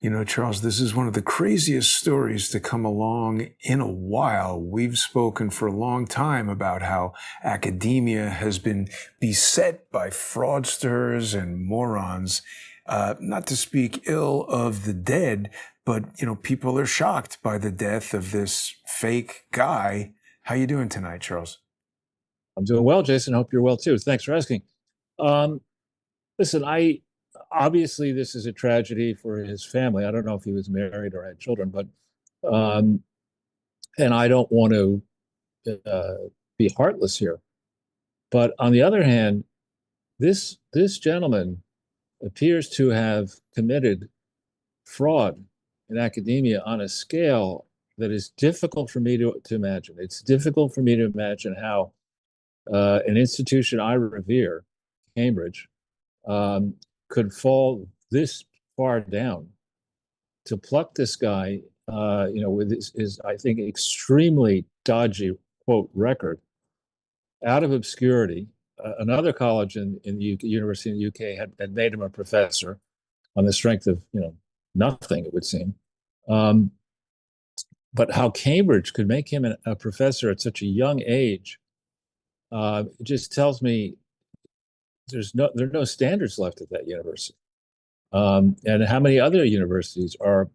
You know, Charles, this is one of the craziest stories to come along in a while. We've spoken for a long time about how academia has been beset by fraudsters and morons. Not to speak ill of the dead, but, people are shocked by the death of this fake guy. How you doing tonight, Charles? I'm doing well, Jason. Hope you're well too. Thanks for asking. Um, Listen, I obviously this is a tragedy for his family. I don't know if he was married or had children, but um, and I don't want to be heartless here. But on the other hand, this gentleman appears to have committed fraud in academia on a scale that is difficult for me to imagine. It's difficult for me to imagine how an institution I revere, Cambridge, um, could fall this far down to pluck this guy, with his, I think, extremely dodgy quote record out of obscurity. Another college in the UK, university in the UK had made him a professor on the strength of nothing, it would seem. Um, but how Cambridge could make him a professor at such a young age, it just tells me there are no standards left at that university. And how many other universities are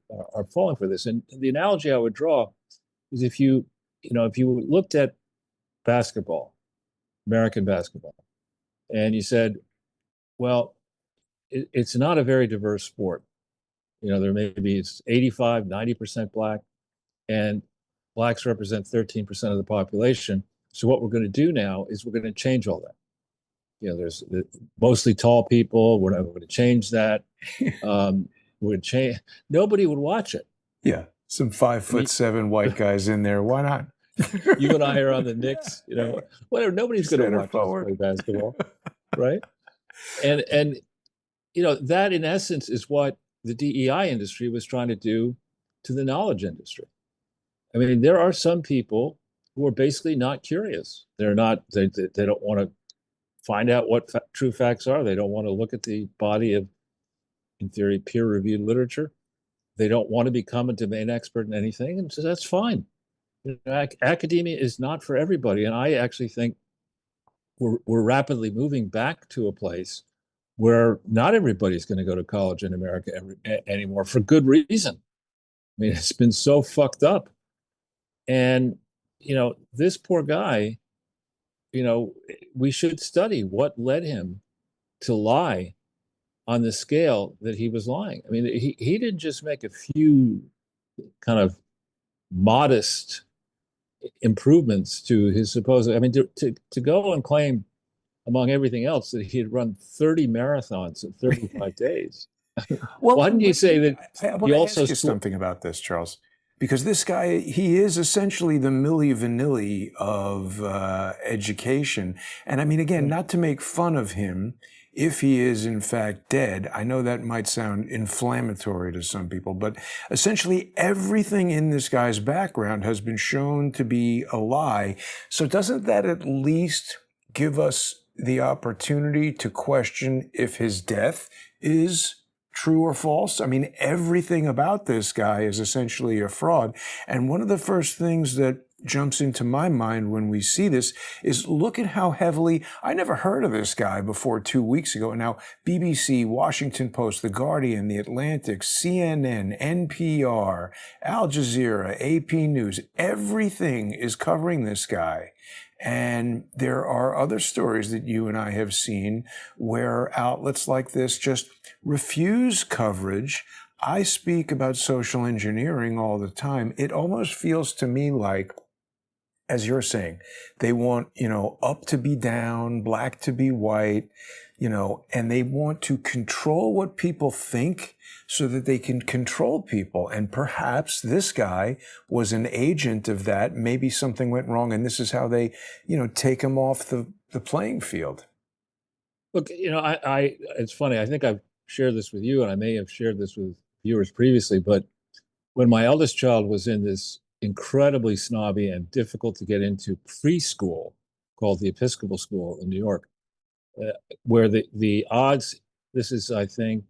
falling for this? And the analogy I would draw is if you looked at basketball, American basketball, and you said, well, it's not a very diverse sport. There may be it's 85, 90% black, and blacks represent 13% of the population. So what we're going to do now is we're going to change all that. There's mostly tall people. We're not going to change that. Would change. Nobody would watch it. Yeah, some 5'7" white guys in there. Why not? You and I are on the Knicks. Whatever. Nobody's going to watch us play basketball, right? And that in essence is what the DEI industry was trying to do to the knowledge industry. I mean, there are some people who are basically not curious. They're not. They don't want to find out what true facts are. They don't want to look at the body of, in theory, peer-reviewed literature. They don't want to become a domain expert in anything, and so that's fine. Academia is not for everybody, and I actually think we're rapidly moving back to a place where not everybody's going to go to college in America anymore for good reason. I mean, it's been so fucked up, and this poor guy. We should study what led him to lie on the scale that he was lying. I mean, he didn't just make a few kind of modest improvements to his supposed. I mean, to go and claim, among everything else, that he had run 30 marathons in 35 days. Well, why didn't you say that I want to ask you something about this, Charles? Because this guy, he is essentially the Milli Vanilli of education. And I mean, again, not to make fun of him, if he is in fact dead, I know that might sound inflammatory to some people, but essentially everything in this guy's background has been shown to be a lie. So doesn't that at least give us the opportunity to question if his death is true or false? I mean, everything about this guy is essentially a fraud. And one of the first things that jumps into my mind when we see this is look at how heavily, I never heard of this guy before 2 weeks ago. And now BBC, Washington Post, The Guardian, The Atlantic, CNN, NPR, Al Jazeera, AP News, everything is covering this guy. And there are other stories that you and I have seen where outlets like this just refuse coverage. I speak about social engineering all the time. It almost feels to me like, as you're saying, they want, up to be down, black to be white, and they want to control what people think so that they can control people. And perhaps this guy was an agent of that. Maybe something went wrong, and this is how they, take him off the playing field. Look, it's funny. I think I've shared this with you, and I may have shared this with viewers previously, but when my eldest child was in this incredibly snobby and difficult to get into preschool called the Episcopal School in New York, where the odds, this is, I think,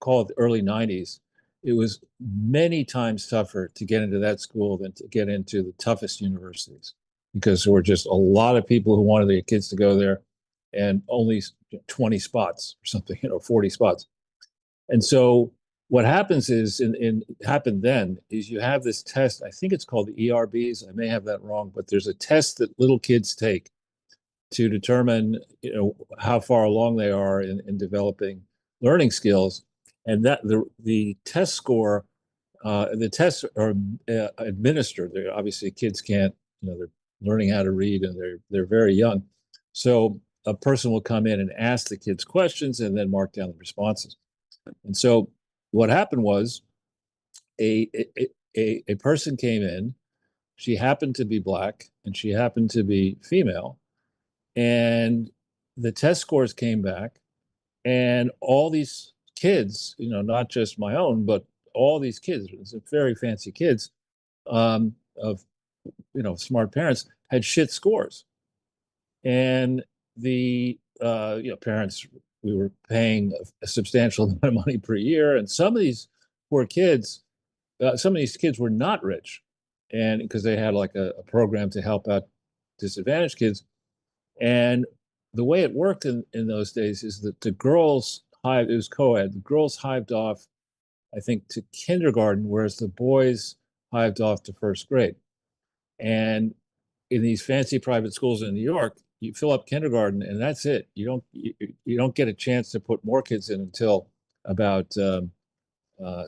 called the early 90s, it was many times tougher to get into that school than to get into the toughest universities because there were just a lot of people who wanted their kids to go there and only 20 spots or something, 40 spots. And so what happens is, in happened then, is you have this test. I think it's called the ERBs. I may have that wrong, but there's a test that little kids take to determine, how far along they are in developing learning skills. And that the test score, the tests are administered. Obviously, kids can't, they're learning how to read and they're very young. So a person will come in and ask the kids questions and then mark down the responses. And so what happened was a, a person came in, she happened to be Black and she happened to be female, and the test scores came back, and all these kids, not just my own, but all these kids, very fancy kids, of smart parents, had shit scores. And the parents, we were paying a substantial amount of money per year, and some of these poor kids, some of these kids were not rich, and because they had like a program to help out disadvantaged kids. And the way it worked in those days is that the girls it was co-ed, the girls hived off, I think, to kindergarten, whereas the boys hived off to first grade. And in these fancy private schools in New York, you fill up kindergarten and that's it. You don't get a chance to put more kids in until about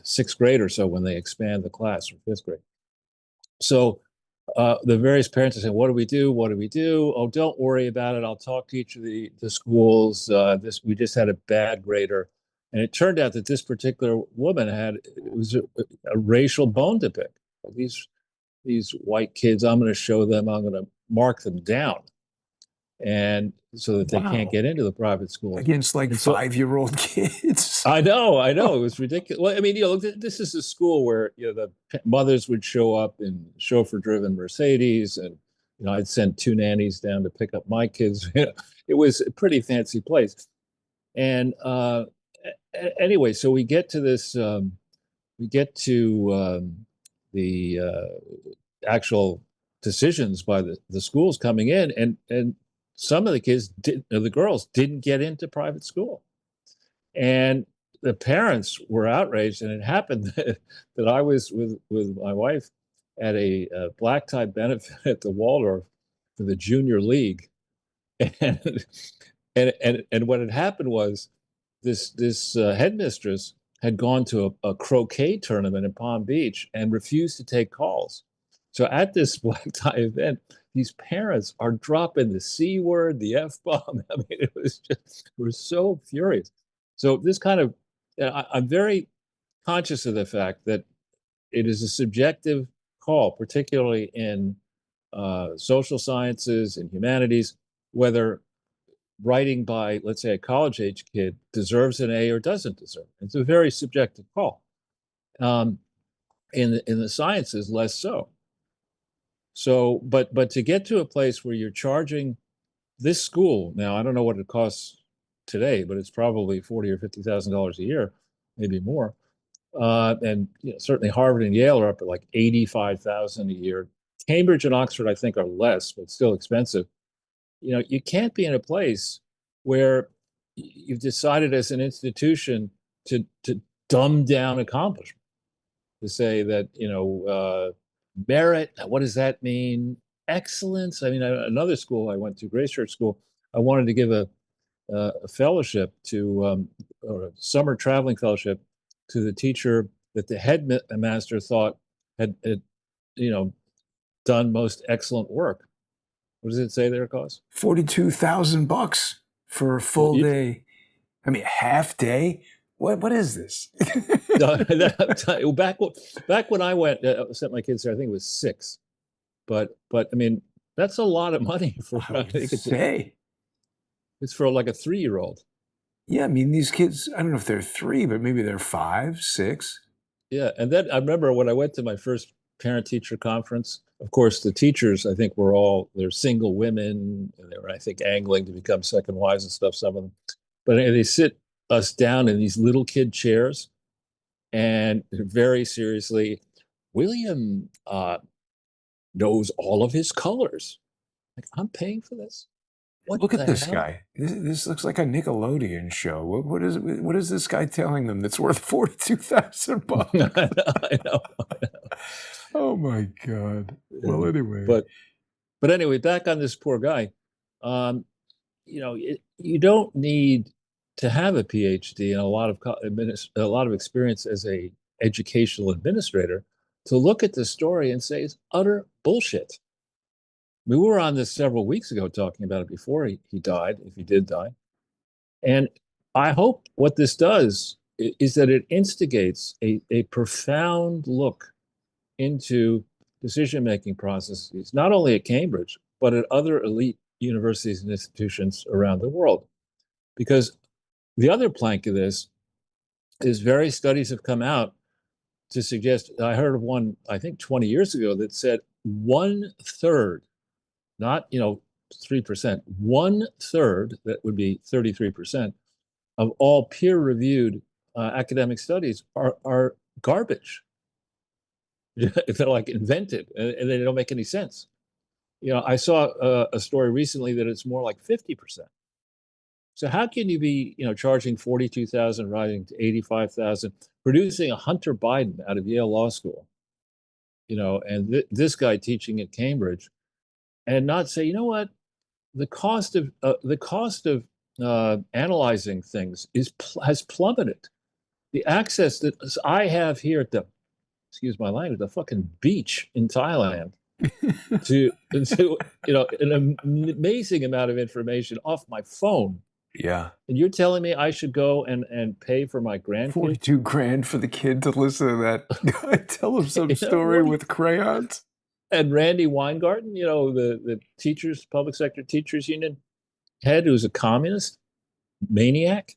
sixth grade or so, when they expand the class from fifth grade. So the various parents are saying, "What do we do? What do we do?" "Oh, don't worry about it. I'll talk to each of the schools. We just had a bad grader." And it turned out that this particular woman it was a racial bone to pick. These white kids, I'm going to show them, I'm going to mark them down, and so that they can't Wow. get into the private schools. Against like And so 5-year-old kids. I know, it was ridiculous. Well, I mean, this is a school where the mothers would show up in chauffeur-driven Mercedes, and I'd send two nannies down to pick up my kids. It was a pretty fancy place. And anyway, so we get to this. We get to the actual decisions by the schools coming in, and some of the kids the girls didn't get into private school, and the parents were outraged. And it happened that I was with my wife at a black tie benefit at the Waldorf for the junior league, and and what had happened was this headmistress had gone to a croquet tournament in Palm Beach and refused to take calls. So at this black tie event, these parents are dropping the C word, the F bomb. I mean, it was just, we're so furious. So this kind of, I'm very conscious of the fact that it is a subjective call, particularly in social sciences and humanities, whether writing by, let's say, a college age kid deserves an A or doesn't deserve it. It's a very subjective call. In the sciences, less so. So, but to get to a place where you're charging this school now, I don't know what it costs today, but it's probably $40,000 or $50,000 a year, maybe more. And certainly Harvard and Yale are up at like 85,000 a year. Cambridge and Oxford, I think, are less, but still expensive. You can't be in a place where you've decided as an institution to dumb down accomplishment, to say that merit. What does that mean? Excellence. I mean, another school I went to, Grace Church School, I wanted to give a fellowship to or a summer traveling fellowship to the teacher that the headmaster thought had done most excellent work. What does it say there it costs? $42,000 for a full day. I mean, half day. What is this? Back when I went, sent my kids there, I think it was 6. But I mean, that's a lot of money for. I would say. It's for like a 3-year-old. Yeah, I mean, these kids, I don't know if they're 3, but maybe they're 5, 6. Yeah, and then I remember when I went to my first parent-teacher conference, of course, the teachers, I think, they're single women, and they were, I think, angling to become second wives and stuff, some of them. But they sit us down in these little kid chairs, And very seriously, William knows all of his colors. Like, I'm paying for this. What Look at the this hell? guy. This looks like a Nickelodeon show. What is this guy telling them that's worth 42,000 bucks? I know. Oh my God. Well, Yeah. anyway. But anyway, back on this poor guy. Um, you don't need to have a PhD and a lot of experience as a educational administrator to look at the story and say it's utter bullshit. We were on this several weeks ago talking about it before he died, if he did die. And I hope what this does is that it instigates a profound look into decision-making processes, not only at Cambridge, but at other elite universities and institutions around the world. Because the other plank of this is various studies have come out to suggest, I heard of one, I think 20 years ago, that said 1/3, not, 3%, 1/3, that would be 33%, of all peer-reviewed academic studies are garbage. They're like invented and they don't make any sense. I saw a story recently that it's more like 50%. So how can you be, charging 42,000, rising to 85,000, producing a Hunter Biden out of Yale Law School, and this guy teaching at Cambridge, and not say, you know what, the cost of analyzing things has plummeted. The access that I have here at the, excuse my language, the fucking beach in Thailand to an amazing amount of information off my phone. Yeah. And you're telling me I should go and pay for my grandkids? 42 grand for the kid to listen to that guy tell him some story What with crayons. And Randy Weingarten, the teachers, public sector teachers union head, who's a communist maniac,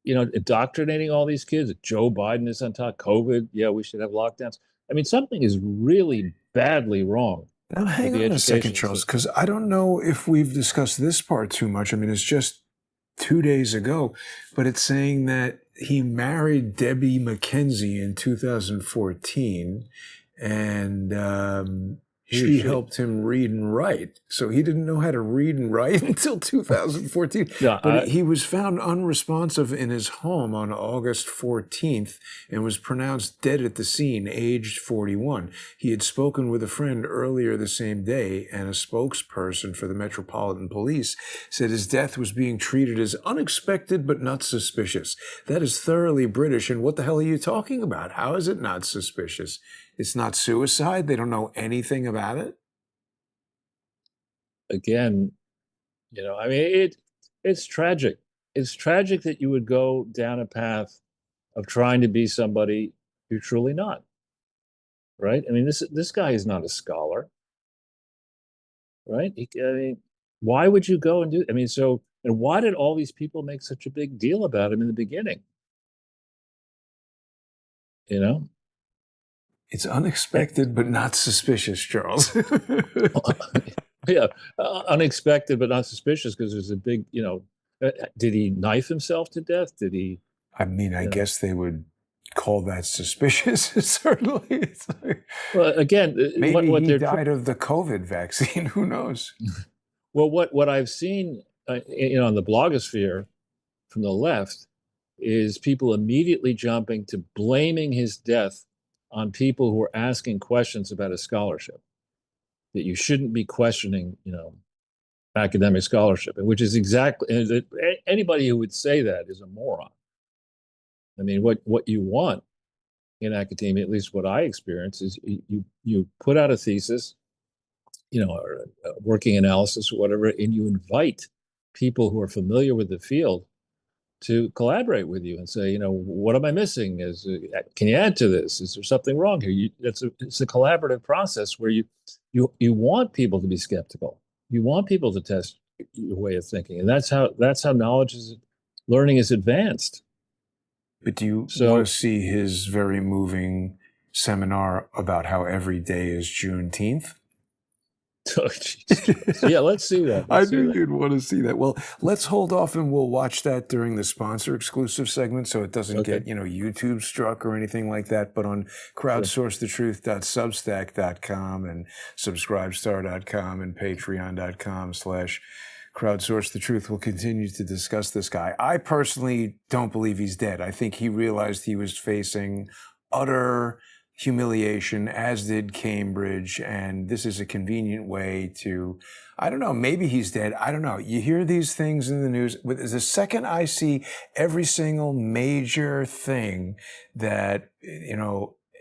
indoctrinating all these kids. Joe Biden is on top. COVID, yeah, we should have lockdowns. I mean, something is really badly wrong Now, with hang the on a second, education Charles, system. because I don't know if we've discussed this part too much. I mean, it's just 2 days ago, but it's saying that he married Debbie McKenzie in 2014, and she helped him read and write. So he didn't know how to read and write until 2014. Yeah, But he was found unresponsive in his home on August 14th and was pronounced dead at the scene, aged 41. He had spoken with a friend earlier the same day, and a spokesperson for the Metropolitan Police said his death was being treated as unexpected but not suspicious. That is thoroughly British, and what the hell are you talking about? How is it not suspicious? It's not suicide? They don't know anything about it? again, I mean, it's tragic. It's tragic that you would go down a path of trying to be somebody you're truly not, right? I mean, this guy is not a scholar, right? I mean, why would you go and do? I mean, and why did all these people make such a big deal about him in the beginning? You know, It's unexpected but not suspicious, Charles. yeah, unexpected but not suspicious because there's a big, did he knife himself to death? Did he? I mean, I You know, guess they would call that suspicious, certainly. It's like, well, again, maybe what he they're died of the COVID vaccine. Who knows? well, what I've seen, on the blogosphere from the left is people immediately jumping to blaming his death on people who are asking questions about his scholarship. That you shouldn't be questioning, academic scholarship, which is exactly anybody who would say that is a moron. I mean, what you want in academia, at least what I experience, is you put out a thesis, or a working analysis or whatever, and you invite people who are familiar with the field to collaborate with you and say, what am I missing? Can you add to this? Is there something wrong here? It's a collaborative process where you want people to be skeptical. You want people to test your way of thinking, and that's how learning is advanced. But do you want So to see his very moving seminar about how every day is Juneteenth? Oh, Jesus Christ. Yeah, let's see that. I Let's knew see that. you'd want to see that. Well, let's hold off and we'll watch that during the sponsor exclusive segment so it doesn't Okay, get, YouTube struck or anything like that. But on sure. crowdsourcethetruth.substack.com and subscribestar.com and patreon.com/crowdsource the truth, we'll continue to discuss this guy. I personally don't believe he's dead. I think he realized he was facing utter humiliation, as did Cambridge. And this is a convenient way to, I don't know, maybe he's dead. I don't know. You hear these things in the news. But the second I see every single major thing that,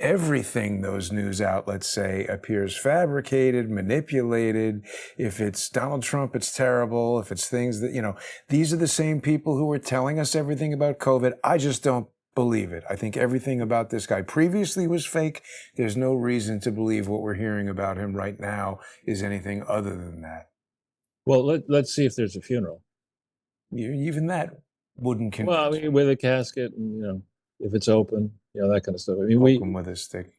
everything those news outlets say appears fabricated, manipulated. If it's Donald Trump, it's terrible. If it's things that, these are the same people who were telling us everything about COVID. I just don't believe it. I think everything about this guy previously was fake. There's no reason to believe what we're hearing about him right now is anything other than that. Well, let's see if there's a funeral. Even that wouldn't Well, I convince mean, me. with a casket, and if it's open, that kind of stuff. I mean, Welcome with a stick.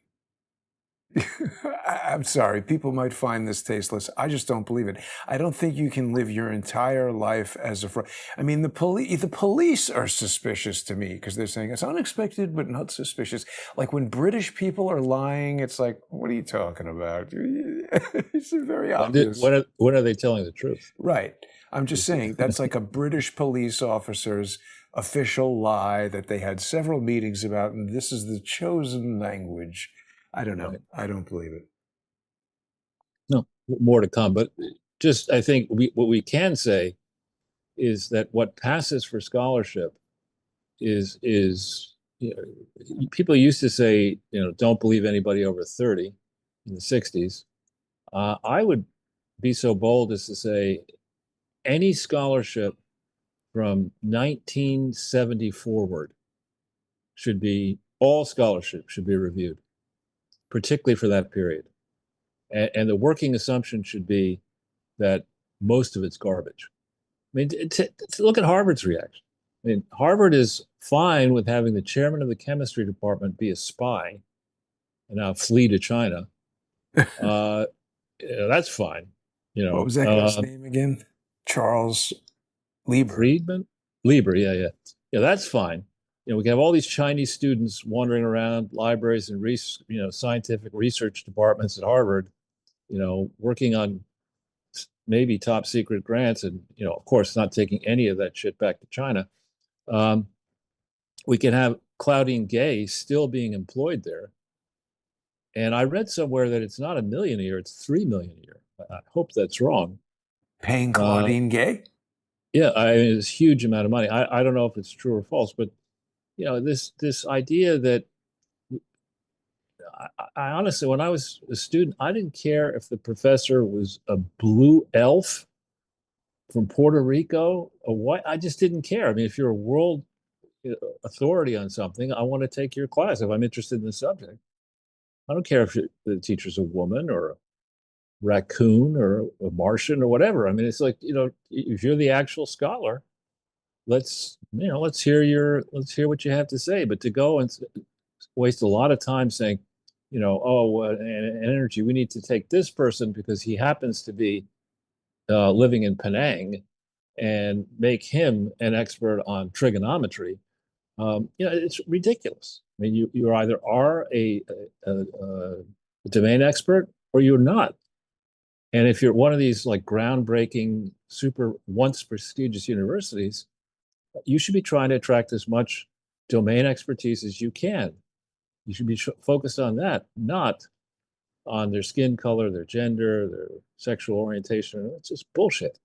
I'm sorry, people might find this tasteless. I just don't believe it. I don't think you can live your entire life as a fraud. I mean, the police are suspicious to me because they're saying it's unexpected but not suspicious. Like when British people are lying, it's like, what are you talking about? It's very obvious. when are they telling the truth? Right. I'm just saying that's like a British police officer's official lie that they had several meetings about, and this is the chosen language. I don't know. Right. I don't believe it. No, more to come. But just, I think what we can say is that what passes for scholarship is people used to say, don't believe anybody over 30 in the 60s. I would be so bold as to say any scholarship from 1970 forward all scholarship should be reviewed, particularly for that period. And the working assumption should be that most of it's garbage. I mean, look at Harvard's reaction. I mean, Harvard is fine with having the chairman of the chemistry department be a spy and now flee to China. That's fine. What was that guy's name again? Charles Lieber. Friedman, Lieber, yeah. That's fine. We can have all these Chinese students wandering around libraries and scientific research departments at Harvard, working on maybe top secret grants, and of course, not taking any of that shit back to China. We can have Claudine Gay still being employed there. And I read somewhere that it's not $1 million a year, it's $3 million a year. I hope that's wrong. Paying Claudine Gay? Yeah, I mean, it's a huge amount of money. I don't know if it's true or false, but this idea that I honestly, when I was a student, I didn't care if the professor was a blue elf from Puerto Rico or what. I just didn't care. I mean, if you're a world authority on something, I want to take your class if I'm interested in the subject. I don't care if the teacher's a woman or a raccoon or a Martian or whatever. I mean, it's like, if you're the actual scholar, let's hear what you have to say. But to go and waste a lot of time saying, and energy, we need to take this person because he happens to be living in Penang and make him an expert on trigonometry. It's ridiculous. I mean, you either are a domain expert or you're not. And if you're one of these like groundbreaking, super once prestigious universities, you should be trying to attract as much domain expertise as you can. You should be focused on that, not on their skin color, their gender, their sexual orientation. It's just bullshit.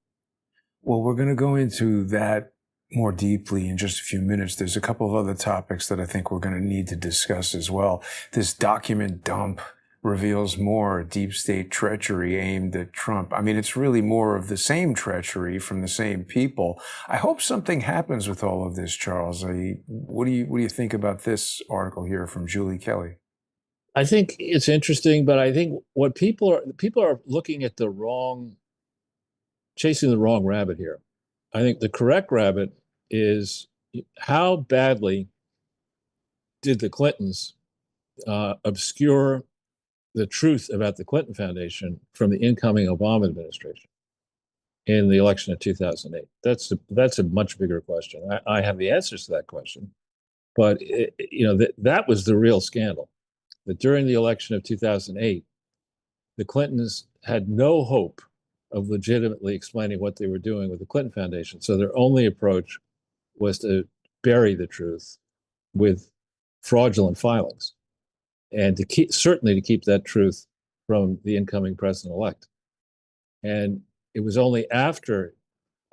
Well, we're going to go into that more deeply in just a few minutes. There's a couple of other topics that I think we're going to need to discuss as well. This document dump reveals more deep state treachery aimed at Trump. I mean, it's really more of the same treachery from the same people. I hope something happens with all of this, Charles. What do you think about this article here from Julie Kelly? I think it's interesting, but I think what people are looking at chasing the wrong rabbit here. I think the correct rabbit is how badly did the Clintons obscure the truth about the Clinton Foundation from the incoming Obama administration in the election of 2008? That's a much bigger question. I have the answers to that question, but that was the real scandal. That during the election of 2008, the Clintons had no hope of legitimately explaining what they were doing with the Clinton Foundation. So their only approach was to bury the truth with fraudulent filings, and certainly to keep that truth from the incoming president-elect. And it was only after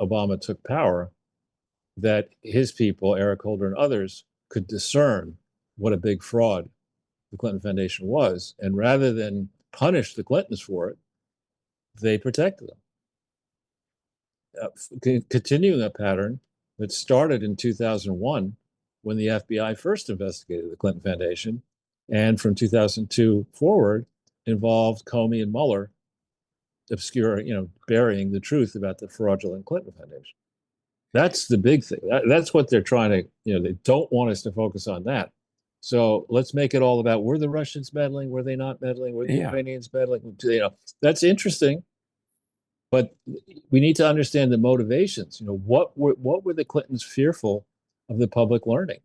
Obama took power that his people, Eric Holder and others, could discern what a big fraud the Clinton Foundation was. And rather than punish the Clintons for it, they protected them. Continuing a pattern that started in 2001 when the FBI first investigated the Clinton Foundation, and from 2002 forward involved Comey and Mueller burying the truth about the fraudulent Clinton Foundation. That's the big thing. That's what they're trying to, they don't want us to focus on that. So let's make it all about, were the Russians meddling? Were they not meddling? Were the Ukrainians meddling? That's interesting, but we need to understand the motivations. What were the Clintons fearful of the public learning?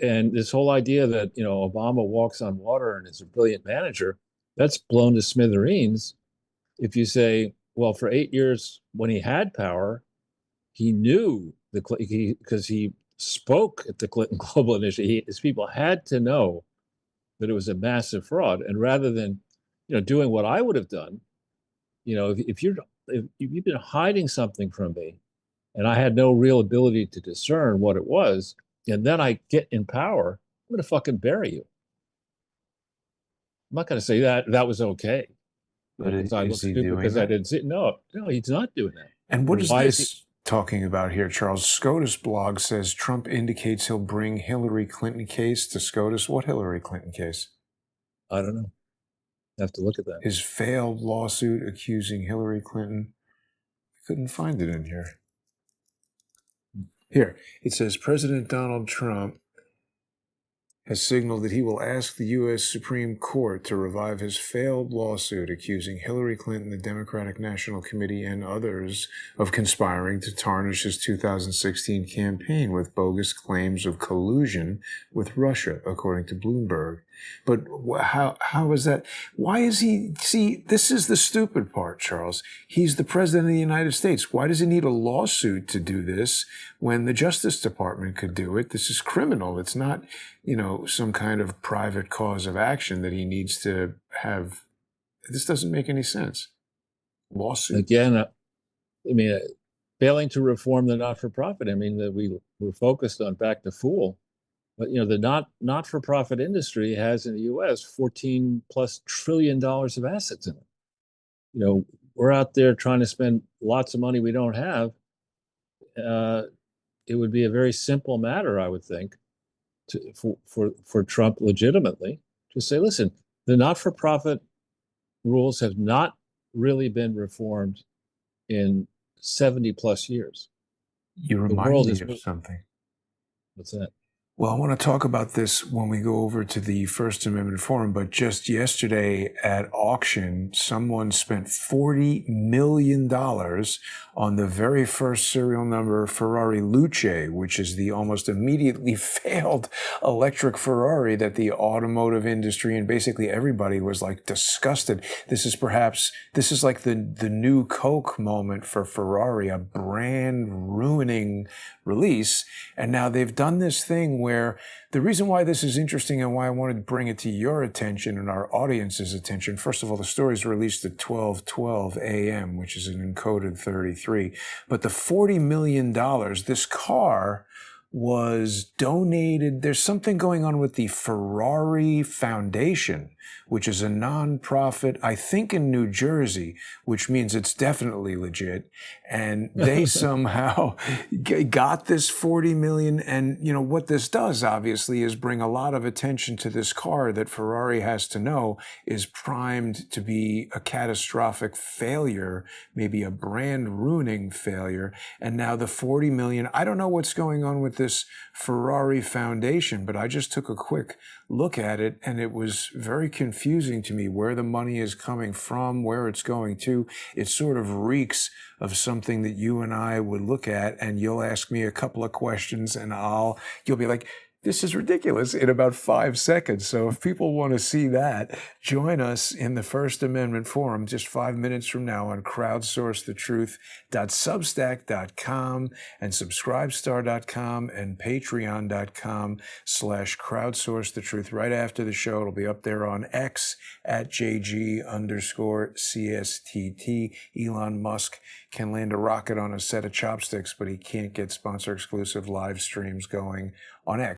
And this whole idea that, Obama walks on water and is a brilliant manager, that's blown to smithereens. If you say, well, for 8 years when he had power, he knew because he spoke at the Clinton Global Initiative. His people had to know that it was a massive fraud. And rather than, doing what I would have done, if you've been hiding something from me, and I had no real ability to discern what it was, and then I get in power, I'm going to fucking bury you. I'm not going to say that was okay. But because I look stupid because I didn't see it. No, he's not doing that. And what is this talking about here, Charles? SCOTUS blog says Trump indicates he'll bring Hillary Clinton case to SCOTUS. What Hillary Clinton case? I don't know. I have to look at that. His failed lawsuit accusing Hillary Clinton. I couldn't find it in here. Here, it says President Donald Trump has signaled that he will ask the U.S. Supreme Court to revive his failed lawsuit accusing Hillary Clinton, the Democratic National Committee, and others of conspiring to tarnish his 2016 campaign with bogus claims of collusion with Russia, according to Bloomberg. But how is that? Why is he? See, this is the stupid part, Charles. He's the president of the United States. Why does he need a lawsuit to do this when the Justice Department could do it? This is criminal. It's not, some kind of private cause of action that he needs to have. This doesn't make any sense. Lawsuit. Again, failing to reform the not-for-profit. That we were focused on back to fool. But the not-for-profit industry has in the U.S. $14+ trillion of assets in it. We're out there trying to spend lots of money we don't have. It would be a very simple matter, I would think, for Trump legitimately to say, listen, the not-for-profit rules have not really been reformed in 70+ years. You remind me of something. What's that? Well, I want to talk about this when we go over to the First Amendment Forum, but just yesterday at auction, someone spent $40 million on the very first serial number Ferrari Luce, which is the almost immediately failed electric Ferrari that the automotive industry and basically everybody was like disgusted. This is like the new Coke moment for Ferrari, a brand ruining release. And now they've done this thing where the reason why this is interesting and why I wanted to bring it to your attention and our audience's attention, first of all, the story is released at 12:12 a.m., which is an encoded 33. But the $40 million, this car was donated. There's something going on with the Ferrari Foundation, which is a nonprofit, I think in New Jersey, which means it's definitely legit. And they somehow got this 40 million. And, what this does, obviously, is bring a lot of attention to this car that Ferrari has to know is primed to be a catastrophic failure, maybe a brand ruining failure. And now the 40 million, I don't know what's going on with this Ferrari foundation, but I just took a quick look at it, and it was very confusing to me where the money is coming from, where it's going to. It sort of reeks of something that you and I would look at, and you'll ask me a couple of questions, and you'll be like, this is ridiculous, in about 5 seconds. So if people want to see that, join us in the First Amendment Forum just 5 minutes from now on crowdsourcethetruth.substack.com and subscribestar.com and patreon.com/crowdsourcethetruth. Right after the show, it'll be up there on X at JG_CSTT. Elon Musk can land a rocket on a set of chopsticks, but he can't get sponsor exclusive live streams going on X.